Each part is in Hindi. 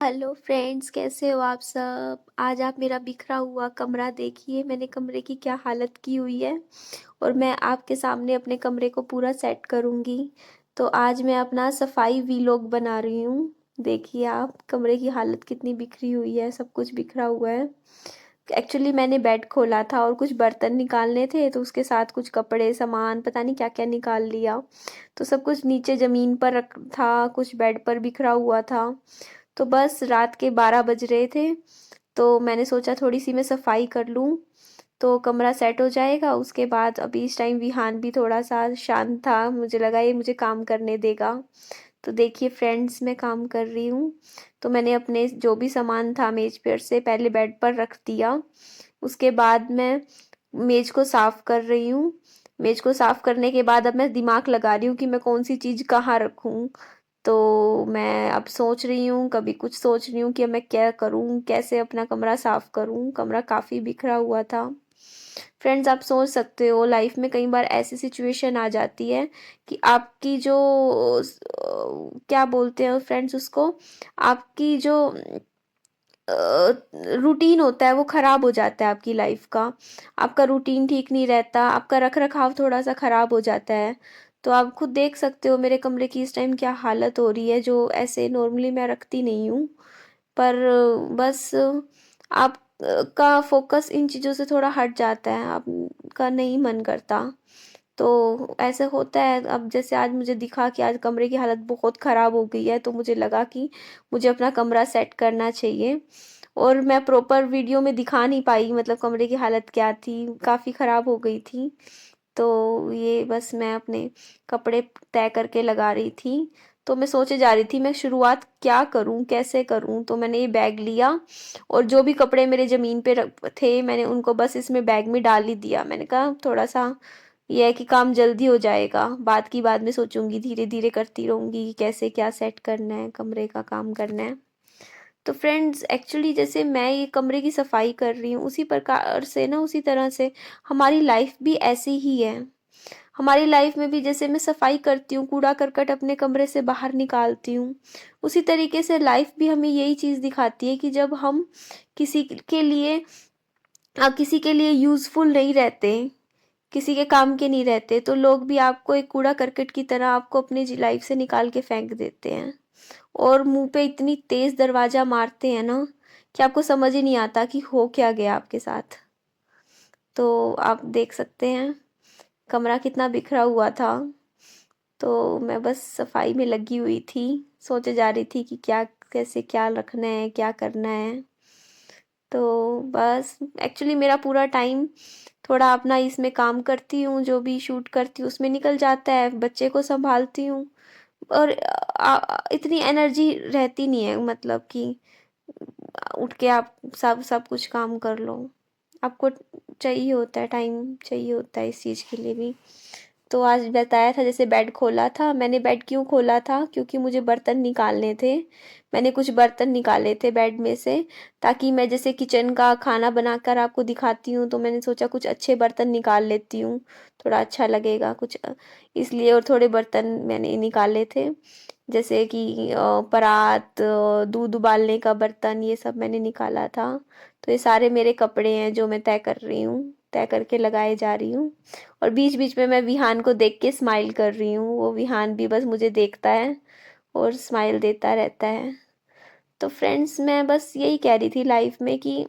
हेलो फ्रेंड्स, कैसे हो आप सब। आज आप मेरा बिखरा हुआ कमरा देखिए, मैंने कमरे की क्या हालत की हुई है। और मैं आपके सामने अपने कमरे को पूरा सेट करूँगी। तो आज मैं अपना सफाई वीलॉग बना रही हूँ। देखिए आप कमरे की हालत कितनी बिखरी हुई है, सब कुछ बिखरा हुआ है। एक्चुअली मैंने बेड खोला था और कुछ बर्तन निकालने थे, तो उसके साथ कुछ कपड़े सामान पता नहीं क्या क्या निकाल लिया। तो सब कुछ नीचे ज़मीन पर रख था, कुछ बेड पर बिखरा हुआ था। तो बस रात के 12 बज रहे थे, तो मैंने सोचा थोड़ी सी मैं सफाई कर लूँ, तो कमरा सेट हो जाएगा। उसके बाद अभी इस टाइम विहान भी थोड़ा सा शांत था, मुझे लगा ये मुझे काम करने देगा। तो देखिए फ्रेंड्स, मैं काम कर रही हूँ। तो मैंने अपने जो भी सामान था मेज पर से पहले बेड पर रख दिया। उसके बाद मैं मेज को साफ कर रही हूँ। मेज को साफ करने के बाद अब मैं दिमाग लगा रही हूँ कि मैं कौन सी चीज़ कहाँ रखूँ। तो मैं अब सोच रही हूँ, कभी कुछ सोच रही हूँ कि अब मैं क्या करूँ, कैसे अपना कमरा साफ करूँ। कमरा काफ़ी बिखरा हुआ था। फ्रेंड्स, आप सोच सकते हो लाइफ में कई बार ऐसी सिचुएशन आ जाती है कि आपकी जो क्या बोलते हैं फ्रेंड्स उसको, आपकी जो रूटीन होता है वो ख़राब हो जाता है आपकी लाइफ का। आपका रूटीन ठीक नहीं रहता, आपका रख रखाव थोड़ा सा ख़राब हो जाता है। तो आप खुद देख सकते हो मेरे कमरे की इस टाइम क्या हालत हो रही है, जो ऐसे नॉर्मली मैं रखती नहीं हूँ। पर बस आप का फोकस इन चीज़ों से थोड़ा हट जाता है, आपका नहीं मन करता। तो ऐसे होता है। अब जैसे आज मुझे दिखा कि आज कमरे की हालत बहुत ख़राब हो गई है, तो मुझे लगा कि मुझे अपना कमरा सेट करना चाहिए। और मैं प्रॉपर वीडियो में दिखा नहीं पाई, मतलब कमरे की हालत क्या थी, काफ़ी ख़राब हो गई थी। तो ये बस मैं अपने कपड़े तय करके लगा रही थी। तो मैं सोचे जा रही थी मैं शुरुआत क्या करूँ, कैसे करूँ। तो मैंने ये बैग लिया और जो भी कपड़े मेरे ज़मीन पे थे मैंने उनको बस इसमें बैग में डाल ही दिया। मैंने कहा थोड़ा सा ये है कि काम जल्दी हो जाएगा, बाद की बाद में सोचूंगी, धीरे धीरे करती रहूँगी कि कैसे क्या सेट करना है, कमरे का काम करना है। तो फ्रेंड्स, एक्चुअली जैसे मैं ये कमरे की सफाई कर रही हूँ उसी प्रकार से ना, उसी तरह से हमारी लाइफ भी ऐसी ही है। हमारी लाइफ में भी जैसे मैं सफाई करती हूँ, कूड़ा करकट अपने कमरे से बाहर निकालती हूँ, उसी तरीके से लाइफ भी हमें यही चीज़ दिखाती है कि जब हम किसी के लिए किसी के लिए यूज़फुल नहीं रहते, किसी के काम के नहीं रहते, तो लोग भी आपको एक कूड़ा करकट की तरह आपको अपनी लाइफ से निकाल के फेंक देते हैं। और मुंह पे इतनी तेज दरवाजा मारते हैं ना कि आपको समझ ही नहीं आता कि हो क्या गया आपके साथ। तो आप देख सकते हैं कमरा कितना बिखरा हुआ था। तो मैं बस सफाई में लगी हुई थी, सोचे जा रही थी कि क्या कैसे क्या रखना है, क्या करना है। तो बस एक्चुअली मेरा पूरा टाइम थोड़ा अपना इसमें काम करती हूँ, जो भी शूट करती हूँ उसमें निकल जाता है, बच्चे को संभालती हूँ। और इतनी एनर्जी रहती नहीं है, मतलब कि उठ के आप सब सब कुछ काम कर लो। आपको चाहिए होता है, टाइम चाहिए होता है इस चीज़ के लिए भी। तो आज बताया था जैसे बेड खोला था मैंने। बेड क्यों खोला था, क्योंकि मुझे बर्तन निकालने थे। मैंने कुछ बर्तन निकाले थे बेड में से, ताकि मैं जैसे किचन का खाना बनाकर आपको दिखाती हूँ, तो मैंने सोचा कुछ अच्छे बर्तन निकाल लेती हूँ, थोड़ा अच्छा लगेगा कुछ इसलिए। और थोड़े बर्तन मैंने निकाले थे, जैसे कि परात, दूध उबालने का बर्तन, ये सब मैंने निकाला था। तो ये सारे मेरे कपड़े हैं जो मैं तय कर रही हूँ, तय करके लगाए जा रही हूँ। और बीच बीच में मैं विहान को देख के स्माइल कर रही हूँ, वो विहान भी बस मुझे देखता है और स्माइल देता रहता है। तो फ्रेंड्स, मैं बस यही कह रही थी लाइफ में कि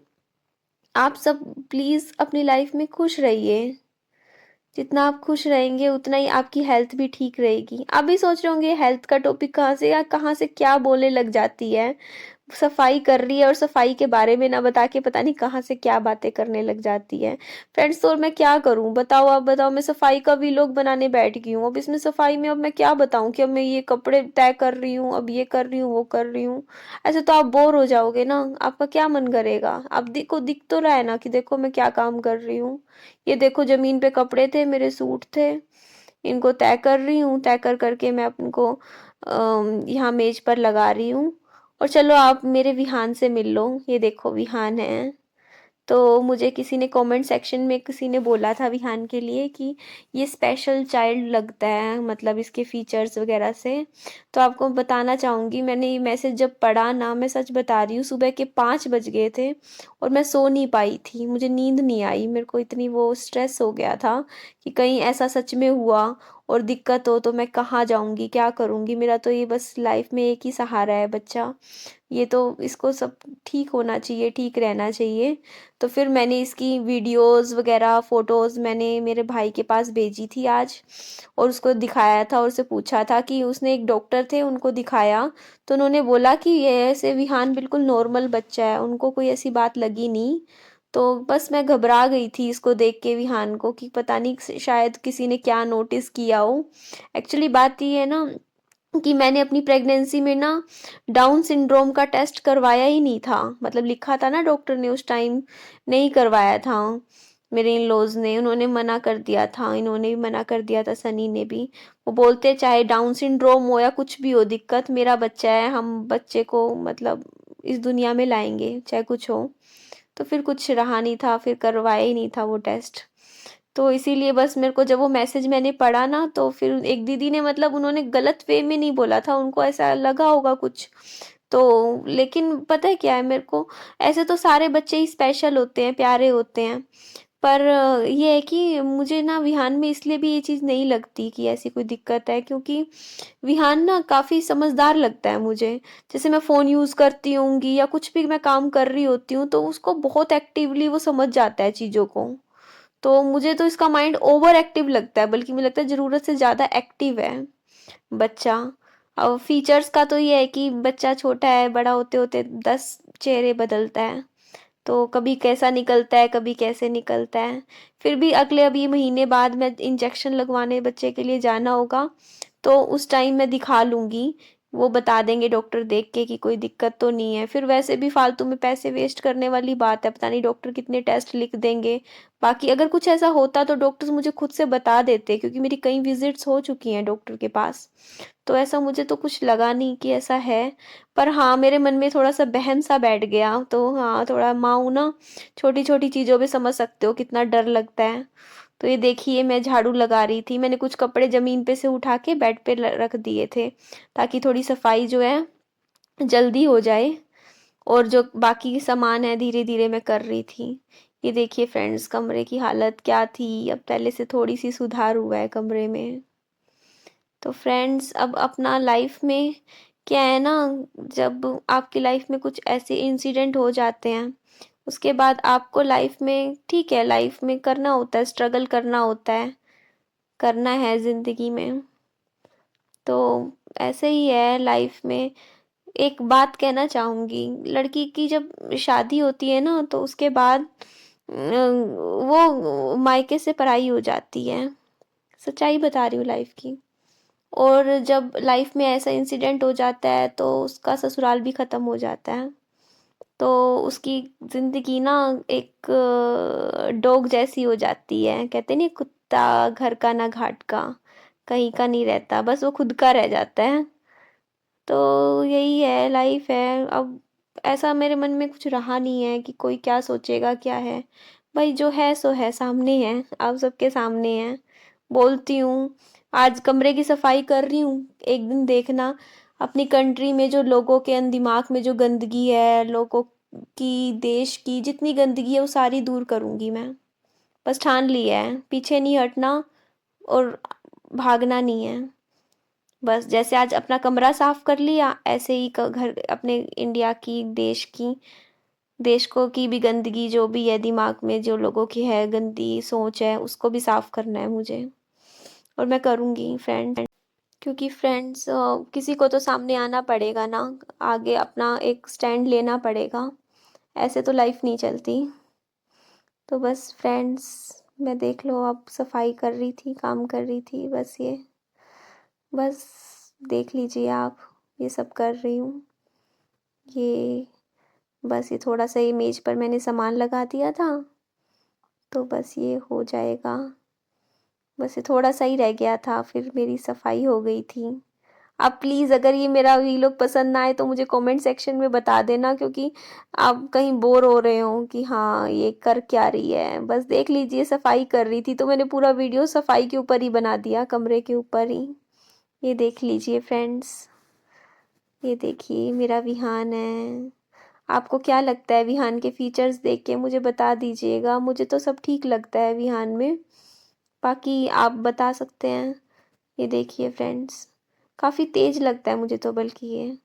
आप सब प्लीज़ अपनी लाइफ में खुश रहिए। जितना आप खुश रहेंगे उतना ही आपकी हेल्थ भी ठीक रहेगी। आप भी सोच रहे होंगे हेल्थ का टॉपिक कहाँ से या कहाँ से क्या बोलने लग जाती है, सफाई कर रही है और सफाई के बारे में ना बता के पता नहीं कहाँ से क्या बातें करने लग जाती है। फ्रेंड्स, तो मैं क्या करूं बताओ, आप बताओ। मैं सफाई का वीलॉग बनाने बैठ गई हूँ, अब इसमें सफाई में अब मैं क्या बताऊं कि अब मैं ये कपड़े तय कर रही हूँ, अब ये कर रही हूँ, वो कर रही हूँ। ऐसे तो आप बोर हो जाओगे ना, आपका क्या मन करेगा। आप देखो, दिख तो रहा है ना कि देखो मैं क्या काम कर रही हूँ। ये देखो जमीन पे कपड़े थे, मेरे सूट थे, इनको तय कर रही हूँ, तय कर करके मैं उनको यहाँ मेज पर लगा रही हूँ। और चलो आप मेरे विहान से मिल लो, ये देखो विहान है। तो मुझे किसी ने कमेंट सेक्शन में किसी ने बोला था विहान के लिए कि ये स्पेशल चाइल्ड लगता है, मतलब इसके फीचर्स वगैरह से। तो आपको बताना चाहूँगी, मैंने ये मैसेज जब पढ़ा ना, मैं सच बता रही हूँ, सुबह के 5 बज गए थे और मैं सो नहीं पाई थी, मुझे नींद नहीं आई, मेरे को इतनी वो स्ट्रेस हो गया था कि कहीं ऐसा सच में हुआ और दिक्कत हो तो मैं कहाँ जाऊँगी, क्या करूँगी। मेरा तो ये बस लाइफ में एक ही सहारा है बच्चा, ये तो इसको सब ठीक होना चाहिए, ठीक रहना चाहिए। तो फिर मैंने इसकी वीडियोस वगैरह फ़ोटोज़ मैंने मेरे भाई के पास भेजी थी आज, और उसको दिखाया था और उससे पूछा था कि उसने एक डॉक्टर थे उनको दिखाया, तो उन्होंने बोला कि ये ऐसे विहान बिल्कुल नॉर्मल बच्चा है, उनको कोई ऐसी बात लगी नहीं। तो बस मैं घबरा गई थी इसको देख के विहान को कि पता नहीं शायद किसी ने क्या नोटिस किया हो। एक्चुअली बात ये है ना कि मैंने अपनी प्रेगनेंसी में ना डाउन सिंड्रोम का टेस्ट करवाया ही नहीं था, मतलब लिखा था ना डॉक्टर ने उस टाइम, नहीं करवाया था। मेरे इन लॉज ने, उन्होंने मना कर दिया था, इन्होंने भी मना कर दिया था, सनी ने भी। वो बोलते चाहे डाउन सिंड्रोम हो या कुछ भी हो दिक्कत, मेरा बच्चा है, हम बच्चे को मतलब इस दुनिया में लाएंगे चाहे कुछ हो। तो फिर कुछ रहा नहीं था, फिर करवाया ही नहीं था वो टेस्ट। तो इसीलिए बस मेरे को जब वो मैसेज मैंने पढ़ा ना, तो फिर एक दीदी ने, मतलब उन्होंने गलत वे में नहीं बोला था, उनको ऐसा लगा होगा कुछ। तो लेकिन पता है क्या है मेरे को, ऐसे तो सारे बच्चे ही स्पेशल होते हैं, प्यारे होते हैं, पर ये है कि मुझे ना विहान में इसलिए भी ये चीज़ नहीं लगती कि ऐसी कोई दिक्कत है, क्योंकि विहान ना काफ़ी समझदार लगता है मुझे। जैसे मैं फ़ोन यूज़ करती होंगी या कुछ भी मैं काम कर रही होती हूँ, तो उसको बहुत एक्टिवली वो समझ जाता है चीज़ों को। तो मुझे तो इसका माइंड ओवर एक्टिव लगता है, बल्कि मुझे लगता है ज़रूरत से ज़्यादा एक्टिव है बच्चा। और फीचर्स का तो ये है कि बच्चा छोटा है, बड़ा होते होते 10 चेहरे बदलता है, तो कभी कैसा निकलता है, कभी कैसे निकलता है। फिर भी अगले अभी महीने बाद मैं इंजेक्शन लगवाने बच्चे के लिए जाना होगा, तो उस टाइम मैं दिखा लूँगी, वो बता देंगे डॉक्टर देख के कि कोई दिक्कत तो नहीं है। फिर वैसे भी फालतू में पैसे वेस्ट करने वाली बात है, पता नहीं डॉक्टर कितने टेस्ट लिख देंगे। बाकी अगर कुछ ऐसा होता तो डॉक्टर्स मुझे खुद से बता देते, क्योंकि मेरी कई विजिट्स हो चुकी हैं डॉक्टर के पास। तो ऐसा मुझे तो कुछ लगा नहीं कि ऐसा है। पर हाँ, मेरे मन में थोड़ा सा वहम सा बैठ गया, तो हाँ, थोड़ा माँ हूँ ना, छोटी छोटी चीज़ों पे समझ सकते हो कितना डर लगता है। तो ये देखिए, मैं झाड़ू लगा रही थी, मैंने कुछ कपड़े ज़मीन पे से उठा के बेड पे रख दिए थे, ताकि थोड़ी सफाई जो है जल्दी हो जाए, और जो बाकी सामान है धीरे धीरे मैं कर रही थी। ये देखिए फ्रेंड्स, कमरे की हालत क्या थी, अब पहले से थोड़ी सी सुधार हुआ है कमरे में। तो फ्रेंड्स, अब अपना लाइफ में क्या है ना, जब आपकी लाइफ में कुछ ऐसे इंसिडेंट हो जाते हैं, उसके बाद आपको लाइफ में, ठीक है, लाइफ में करना होता है, स्ट्रगल करना होता है, करना है ज़िंदगी में। तो ऐसे ही है लाइफ में। एक बात कहना चाहूँगी, लड़की की जब शादी होती है ना, तो उसके बाद वो मायके से पराई हो जाती है, सच्चाई बता रही हूँ लाइफ की। और जब लाइफ में ऐसा इंसिडेंट हो जाता है तो उसका ससुराल भी ख़त्म हो जाता है। तो उसकी ज़िंदगी ना एक डॉग जैसी हो जाती है, कहते नहीं, कुत्ता घर का ना घाट का, कहीं का नहीं रहता, बस वो खुद का रह जाता है। तो यही है, लाइफ है। अब ऐसा मेरे मन में कुछ रहा नहीं है कि कोई क्या सोचेगा, क्या है। भाई जो है सो है, सामने है, आप सबके सामने है। बोलती हूँ, आज कमरे की सफाई कर रही हूँ, एक दिन देखना अपनी कंट्री में जो लोगों के दिमाग में जो गंदगी है, लोगों की, देश की जितनी गंदगी है वो सारी दूर करूँगी मैं। बस ठान लिया है, पीछे नहीं हटना और भागना नहीं है। बस जैसे आज अपना कमरा साफ कर लिया, ऐसे ही घर अपने इंडिया की, देश की, देश को की भी गंदगी जो भी है दिमाग में, जो लोगों की है गंदी सोच है, उसको भी साफ करना है मुझे, और मैं करूँगी फ्रेंड। क्योंकि फ्रेंड्स, किसी को तो सामने आना पड़ेगा ना, आगे अपना एक स्टैंड लेना पड़ेगा, ऐसे तो लाइफ नहीं चलती। तो बस फ्रेंड्स, मैं देख लो अब सफाई कर रही थी, काम कर रही थी, बस देख लीजिए आप, ये सब कर रही हूँ। ये बस ये थोड़ा सा, ये मेज पर मैंने सामान लगा दिया था, तो बस ये हो जाएगा। बस ये थोड़ा सा ही रह गया था, फिर मेरी सफाई हो गई थी। आप प्लीज़ अगर ये मेरा वीलॉग पसंद ना आए तो मुझे कमेंट सेक्शन में बता देना, क्योंकि आप कहीं बोर हो रहे हो कि हाँ ये कर क्या रही है। बस देख लीजिए, सफाई कर रही थी तो मैंने पूरा वीडियो सफाई के ऊपर ही बना दिया, कमरे के ऊपर ही। ये देख लीजिए फ्रेंड्स, ये देखिए मेरा विहान है। आपको क्या लगता है विहान के फीचर्स देख के मुझे बता दीजिएगा। मुझे तो सब ठीक लगता है विहान में, बाकी आप बता सकते हैं। ये देखिए फ्रेंड्स, काफ़ी तेज़ लगता है मुझे तो बल्कि ये।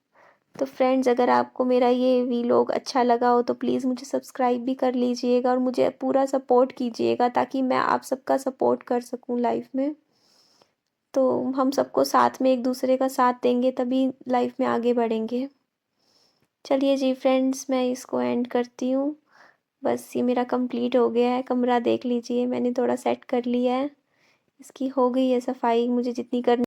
तो फ्रेंड्स, अगर आपको मेरा ये वीलॉग अच्छा लगा हो तो प्लीज़ मुझे सब्सक्राइब भी कर लीजिएगा और मुझे पूरा सपोर्ट कीजिएगा, ताकि मैं आप सबका सपोर्ट कर सकूं लाइफ में। तो हम सबको साथ में एक दूसरे का साथ देंगे तभी लाइफ में आगे बढ़ेंगे। चलिए जी फ्रेंड्स, मैं इसको एंड करती हूँ। बस ये मेरा कंप्लीट हो गया है कमरा, देख लीजिए मैंने थोड़ा सेट कर लिया है। इसकी हो गई है सफाई मुझे जितनी करनी